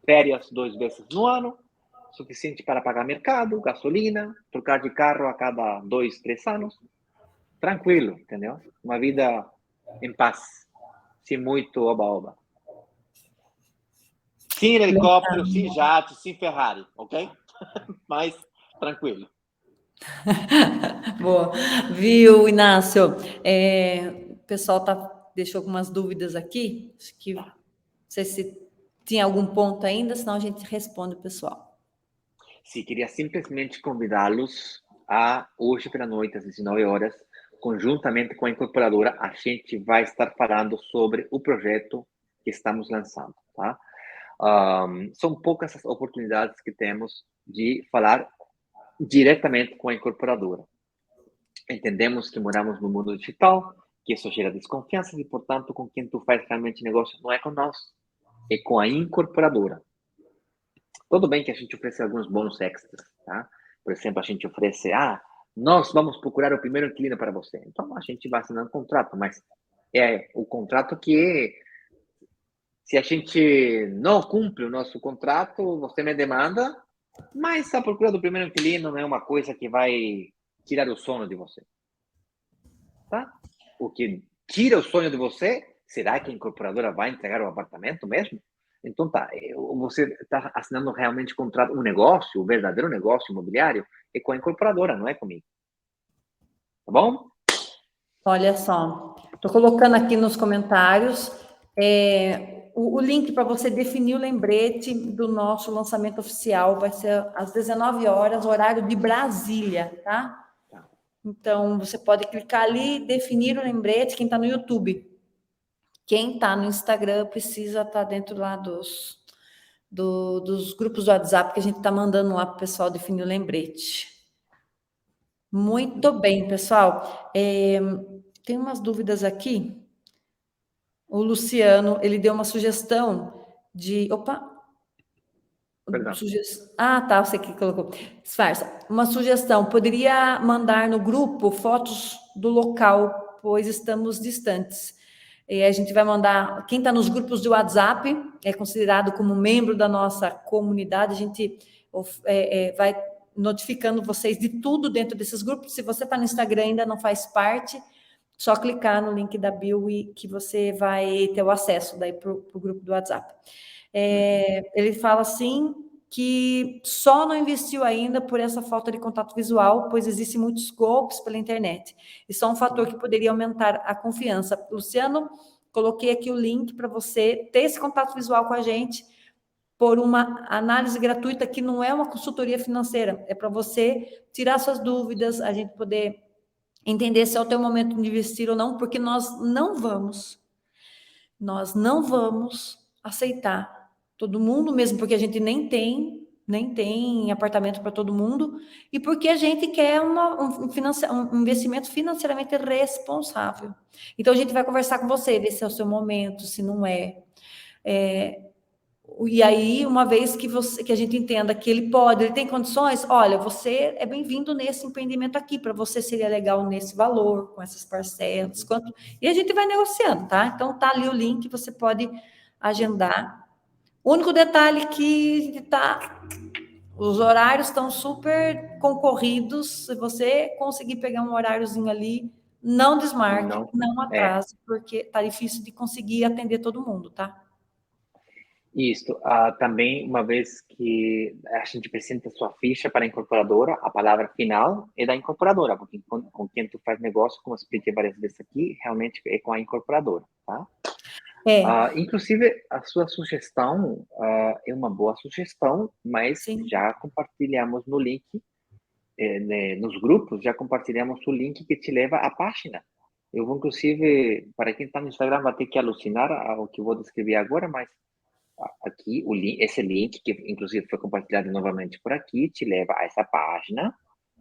férias 2 vezes no ano, suficiente para pagar mercado, gasolina, trocar de carro a cada 2, 3 anos. Tranquilo, entendeu? Uma vida em paz, sem muito oba-oba. Sem helicóptero, sem jato, sem Ferrari, ok? Mas tranquilo.
Boa. Viu, Inácio? O pessoal deixou algumas dúvidas aqui. Acho que não sei se tinha algum ponto ainda, senão a gente responde o pessoal.
Sim, queria simplesmente convidá-los a hoje pela noite, às 19 horas, conjuntamente com a incorporadora, a gente vai estar falando sobre o projeto que estamos lançando, tá? São poucas as oportunidades que temos de falar diretamente com a incorporadora. Entendemos que moramos no mundo digital, que isso gera desconfiança e, portanto, com quem tu faz realmente negócio não é com nós, é com a incorporadora. Tudo bem que a gente oferece alguns bônus extras, tá? Por exemplo, a gente oferece, nós vamos procurar o primeiro inquilino para você. Então, a gente vai assinar um contrato, mas é o contrato que se a gente não cumpre o nosso contrato, você me demanda, mas a procura do primeiro inquilino não é uma coisa que vai tirar o sono de você. Tá? O que tira o sonho de você, será que a incorporadora vai entregar o apartamento mesmo? Então tá, você está assinando realmente contrato, um negócio, o verdadeiro negócio imobiliário, é com a incorporadora, não é comigo. Tá bom?
Olha só, estou colocando aqui nos comentários o link para você definir o lembrete do nosso lançamento oficial. Vai ser às 19 horas, horário de Brasília, tá?
Tá.
Então, você pode clicar ali e definir o lembrete, quem está no YouTube. Quem está no Instagram precisa estar dentro lá dos grupos do WhatsApp que a gente está mandando lá para o pessoal definir o lembrete. Muito bem, pessoal. Tem umas dúvidas aqui. O Luciano, ele deu uma sugestão de... Opa!
Perdão.
Ah, tá, você que colocou. Disfarça. Uma sugestão, poderia mandar no grupo fotos do local, pois estamos distantes. E a gente vai mandar, quem está nos grupos de WhatsApp é considerado como membro da nossa comunidade, a gente vai notificando vocês de tudo dentro desses grupos. Se você está no Instagram e ainda não faz parte, só clicar no link da bio e que você vai ter o acesso daí para o grupo do WhatsApp. Ele fala assim que só não investiu ainda por essa falta de contato visual, pois existem muitos golpes pela internet. Isso é um fator que poderia aumentar a confiança. Luciano, coloquei aqui o link para você ter esse contato visual com a gente por uma análise gratuita que não é uma consultoria financeira, é para você tirar suas dúvidas, a gente poder entender se é o teu momento de investir ou não, porque nós não vamos aceitar todo mundo, mesmo porque a gente nem tem apartamento para todo mundo, e porque a gente quer um investimento financeiramente responsável. Então, a gente vai conversar com você, ver se é o seu momento, se não é. E aí, uma vez que a gente entenda que ele tem condições, olha, você é bem-vindo nesse empreendimento aqui, para você seria legal nesse valor, com essas parcelas, e a gente vai negociando, tá? Então, tá ali o link, você pode agendar. O único detalhe que os horários estão super concorridos, se você conseguir pegar um horáriozinho ali, não desmarque, não atrase, porque tá difícil de conseguir atender todo mundo, tá?
Isso. Também, uma vez que a gente apresenta sua ficha para a incorporadora, a palavra final é da incorporadora, porque com quem tu faz negócio, como eu expliquei várias vezes aqui, realmente é com a incorporadora, tá? Inclusive, a sua sugestão é uma boa sugestão, mas
Sim.
já compartilhamos no link, nos grupos, já compartilhamos o link que te leva à página. Eu vou, inclusive, para quem está no Instagram, vai ter que alucinar ao que eu vou descrever agora, mas aqui, esse link, que inclusive foi compartilhado novamente por aqui, te leva a essa página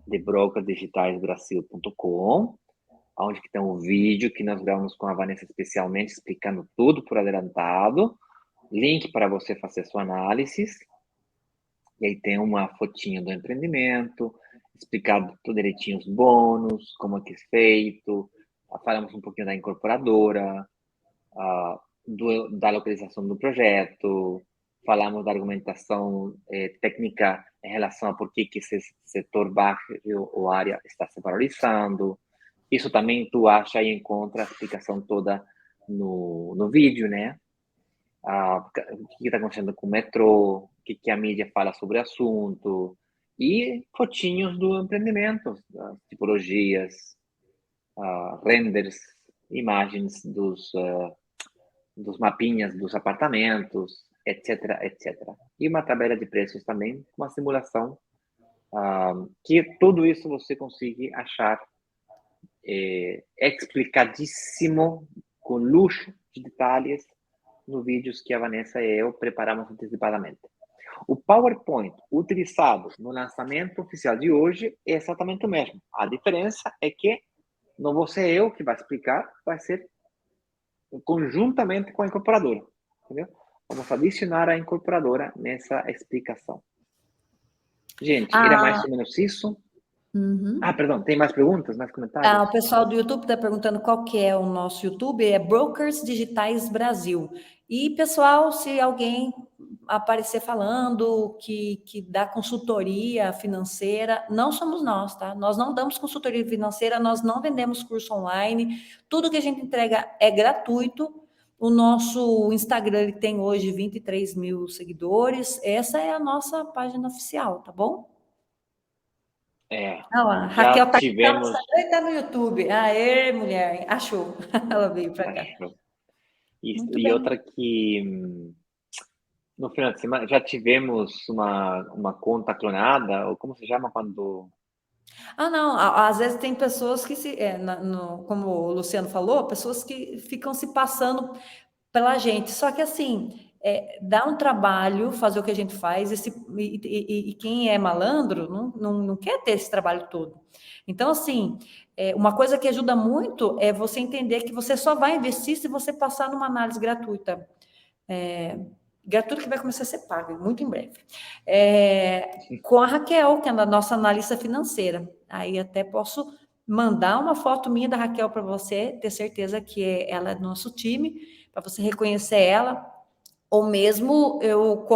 de brokerdigitalsbrasil.com, onde que tem um vídeo que nós gravamos com a Vanessa especialmente, explicando tudo por adelantado, link para você fazer sua análise, e aí tem uma fotinha do empreendimento, explicado tudo direitinho os bônus, como é que é feito, falamos um pouquinho da incorporadora, da localização do projeto, falamos da argumentação técnica em relação a por que esse setor baixo ou área está se valorizando. Isso também tu acha e encontra a explicação toda no vídeo, né? O que está acontecendo com o metrô, o que a mídia fala sobre o assunto, e fotinhos do empreendimento, tipologias, renders, imagens dos mapinhas dos apartamentos, etc, etc. E uma tabela de preços também, uma simulação, que tudo isso você consegue achar explicadíssimo, com luxo de detalhes, nos vídeos que a Vanessa e eu preparamos antecipadamente. O PowerPoint utilizado no lançamento oficial de hoje é exatamente o mesmo. A diferença é que não vou ser eu que vai explicar, vai ser conjuntamente com a incorporadora, entendeu? Vamos adicionar a incorporadora nessa explicação. Gente, era mais ou menos isso. Perdão, tem mais perguntas, mais comentários?
O pessoal do YouTube está perguntando qual que é o nosso YouTube, é Brokers Digitais Brasil. E, pessoal, se alguém aparecer falando que dá consultoria financeira, não somos nós, tá? Nós não damos consultoria financeira, nós não vendemos curso online, tudo que a gente entrega é gratuito O nosso Instagram, ele tem hoje 23 mil seguidores. Essa é a nossa página oficial, tá bom? Ah lá,
já
Raquel tá aqui, tá no
tivemos,
Instagram e tá no YouTube. Aê, mulher, achou. Ela veio para cá.
acho,
Muito
e
bem.
outra que no final de semana já tivemos uma conta clonada, ou como se chama quando...
Ah, não, às vezes tem pessoas que como o Luciano falou, pessoas que ficam se passando pela gente. Só que assim, dá um trabalho fazer o que a gente faz, e quem é malandro não quer ter esse trabalho todo. Então, assim, uma coisa que ajuda muito é você entender que você só vai investir se você passar numa análise gratuita. Gratuito que vai começar a ser pago, muito em breve. Com a Raquel, que é a nossa analista financeira. Aí até posso mandar uma foto minha da Raquel para você, ter certeza que ela é do nosso time, para você reconhecer ela. Ou mesmo,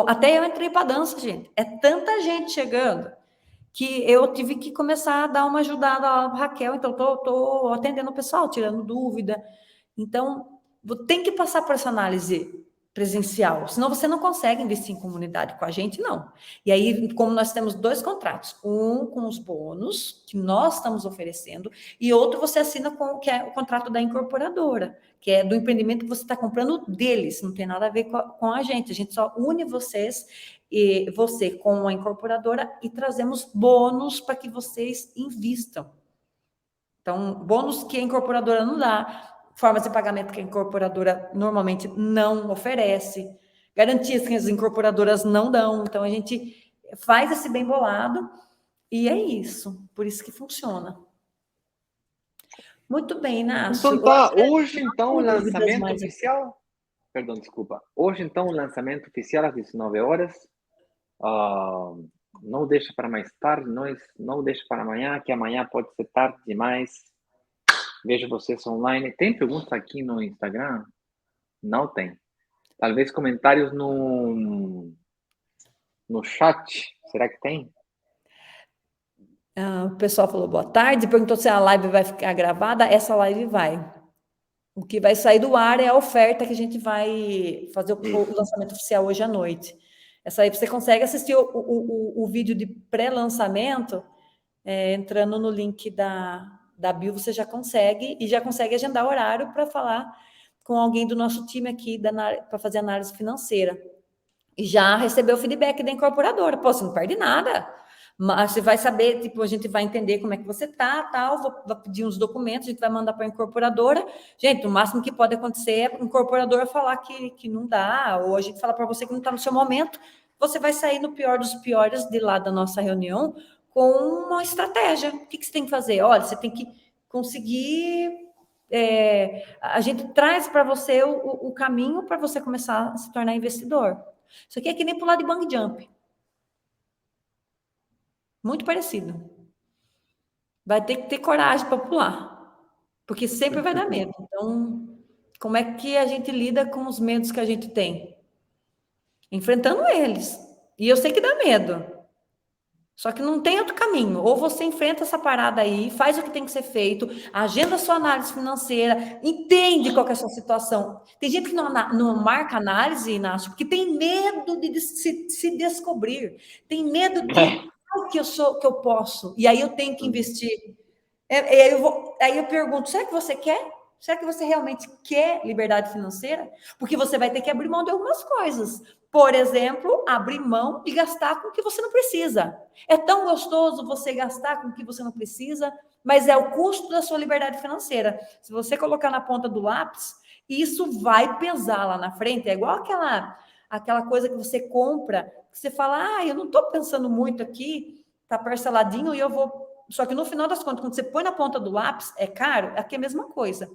até eu entrei para dança, gente. É tanta gente chegando que eu tive que começar a dar uma ajudada à Raquel, então estou atendendo o pessoal, tirando dúvida. Então, tem que passar por essa análise presencial, senão você não consegue investir em comunidade com a gente, não. E aí, como nós temos 2 contratos, um com os bônus que nós estamos oferecendo, e outro você assina que é o contrato da incorporadora, que é do empreendimento que você está comprando deles, não tem nada a ver com a gente só une vocês e você com a incorporadora e trazemos bônus para que vocês invistam. Então, bônus que a incorporadora não dá, formas de pagamento que a incorporadora normalmente não oferece, garantias que as incorporadoras não dão. Então, a gente faz esse bem bolado e é isso. Por isso que funciona. Muito bem, Inácio.
Então tá, hoje então o
Dúvidas
lançamento
mais aqui.
oficial, perdão, desculpa. Hoje então o lançamento oficial às 19 horas. Ah, não deixa para mais tarde, não deixa para amanhã, que amanhã pode ser tarde demais. Vejo vocês online. Tem perguntas aqui no Instagram? Não tem. Talvez comentários no chat. Será que tem?
O pessoal falou boa tarde, perguntou se a live vai ficar gravada. Essa live vai. O que vai sair do ar é a oferta que a gente vai fazer o lançamento oficial hoje à noite. Essa aí você consegue assistir o vídeo de pré-lançamento, entrando no link da bio, você já consegue, e já consegue agendar horário para falar com alguém do nosso time aqui para fazer análise financeira. E já recebeu o feedback da incorporadora. Pô, você não perde nada. Mas você vai saber, tipo, a gente vai entender como é que você tá, tal, vou pedir uns documentos, a gente vai mandar para a incorporadora. Gente, o máximo que pode acontecer é a incorporadora falar que não dá, ou a gente falar para você que não está no seu momento. Você vai sair no pior dos piores de lá da nossa reunião com uma estratégia. O que você tem que fazer? Olha, você tem que conseguir... a gente traz para você o caminho para você começar a se tornar investidor. Isso aqui é que nem pular de bungee jump. Muito parecido. Vai ter que ter coragem para pular, porque sempre vai dar medo. Então, como é que a gente lida com os medos que a gente tem? Enfrentando eles. E eu sei que dá medo. Só que não tem outro caminho. Ou você enfrenta essa parada aí, faz o que tem que ser feito, agenda sua análise financeira, entende qual é a sua situação. Tem gente que não marca análise, Inácio, porque tem medo de se descobrir. Tem medo de que eu posso. E aí eu tenho que investir. Aí eu pergunto, será que você quer? Será que você realmente quer liberdade financeira? Porque você vai ter que abrir mão de algumas coisas. Por exemplo, abrir mão de gastar com o que você não precisa. É tão gostoso você gastar com o que você não precisa, mas é o custo da sua liberdade financeira. Se você colocar na ponta do lápis, isso vai pesar lá na frente. É igual aquela coisa que você compra, que você fala, eu não estou pensando muito aqui, está parceladinho e eu vou... Só que no final das contas, quando você põe na ponta do lápis, é caro, aqui é a mesma coisa.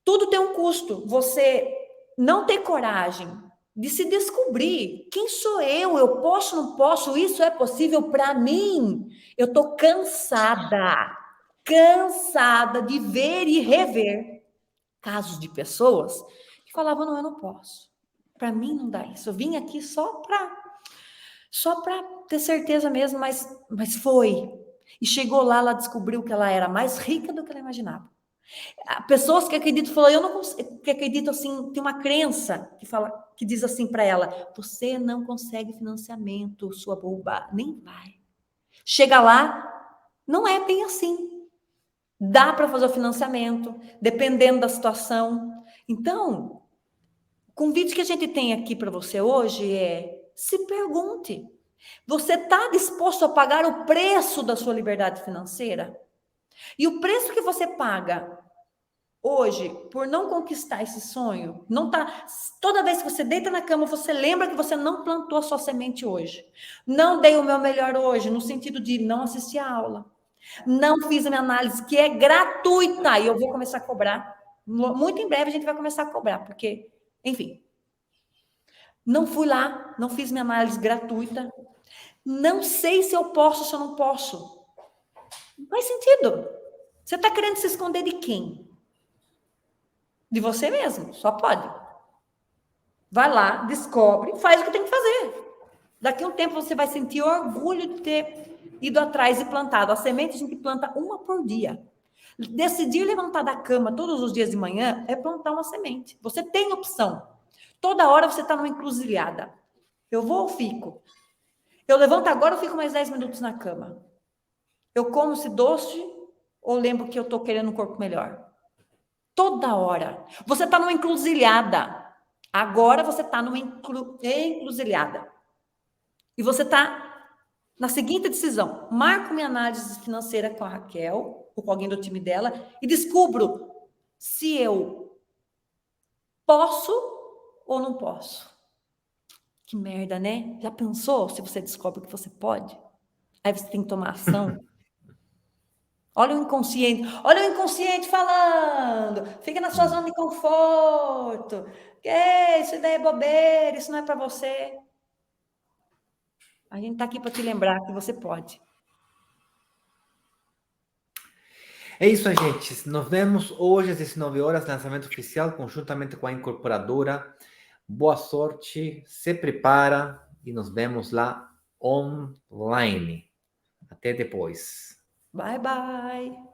Tudo tem um custo. Você não ter coragem de se descobrir. Quem sou eu? Eu posso, não posso? Isso é possível para mim? Eu estou cansada de ver e rever casos de pessoas que falavam, não, eu não posso. Para mim não dá isso. Eu vim aqui só para ter certeza mesmo, mas foi. E chegou lá, ela descobriu que ela era mais rica do que ela imaginava. Pessoas que acreditam, falam, eu não consigo, que acreditam assim, tem uma crença que fala, que diz assim para ela: você não consegue financiamento, sua boba, nem vai. Chega lá, não é bem assim. Dá para fazer o financiamento, dependendo da situação. Então, o convite que a gente tem aqui para você hoje é: se pergunte, você está disposto a pagar o preço da sua liberdade financeira? E o preço que você paga hoje, por não conquistar esse sonho, não tá. Toda vez que você deita na cama, você lembra que você não plantou a sua semente hoje. Não dei o meu melhor hoje, no sentido de não assistir a aula. Não fiz a minha análise, que é gratuita, e eu vou começar a cobrar. Muito em breve a gente vai começar a cobrar, porque, enfim. Não fui lá, não fiz minha análise gratuita. Não sei se eu posso, se eu não posso. Não faz sentido. Você está querendo se esconder de quem? De você mesmo, só pode. Vai lá, descobre, faz o que tem que fazer. Daqui a um tempo você vai sentir orgulho de ter ido atrás e plantado. A semente a gente planta uma por dia. Decidir levantar da cama todos os dias de manhã é plantar uma semente. Você tem opção. Toda hora você está numa encruzilhada. Eu vou ou fico? Eu levanto agora ou fico mais 10 minutos na cama? Eu como esse doce ou lembro que eu estou querendo um corpo melhor? Toda hora. Você está numa encruzilhada. Agora você está numa encruzilhada. E você está na seguinte decisão: marco minha análise financeira com a Raquel, ou com alguém do time dela, e descubro se eu posso ou não posso. Que merda, né? Já pensou se você descobre que você pode? Aí você tem que tomar ação. Olha o inconsciente falando. Fica na sua zona de conforto. Isso daí é bobeira, isso não é para você. A gente está aqui para te lembrar que você pode.
É isso, gente. Nos vemos hoje às 19 horas, lançamento oficial, conjuntamente com a incorporadora. Boa sorte, se prepara e nos vemos lá online. Até depois.
Bye, bye.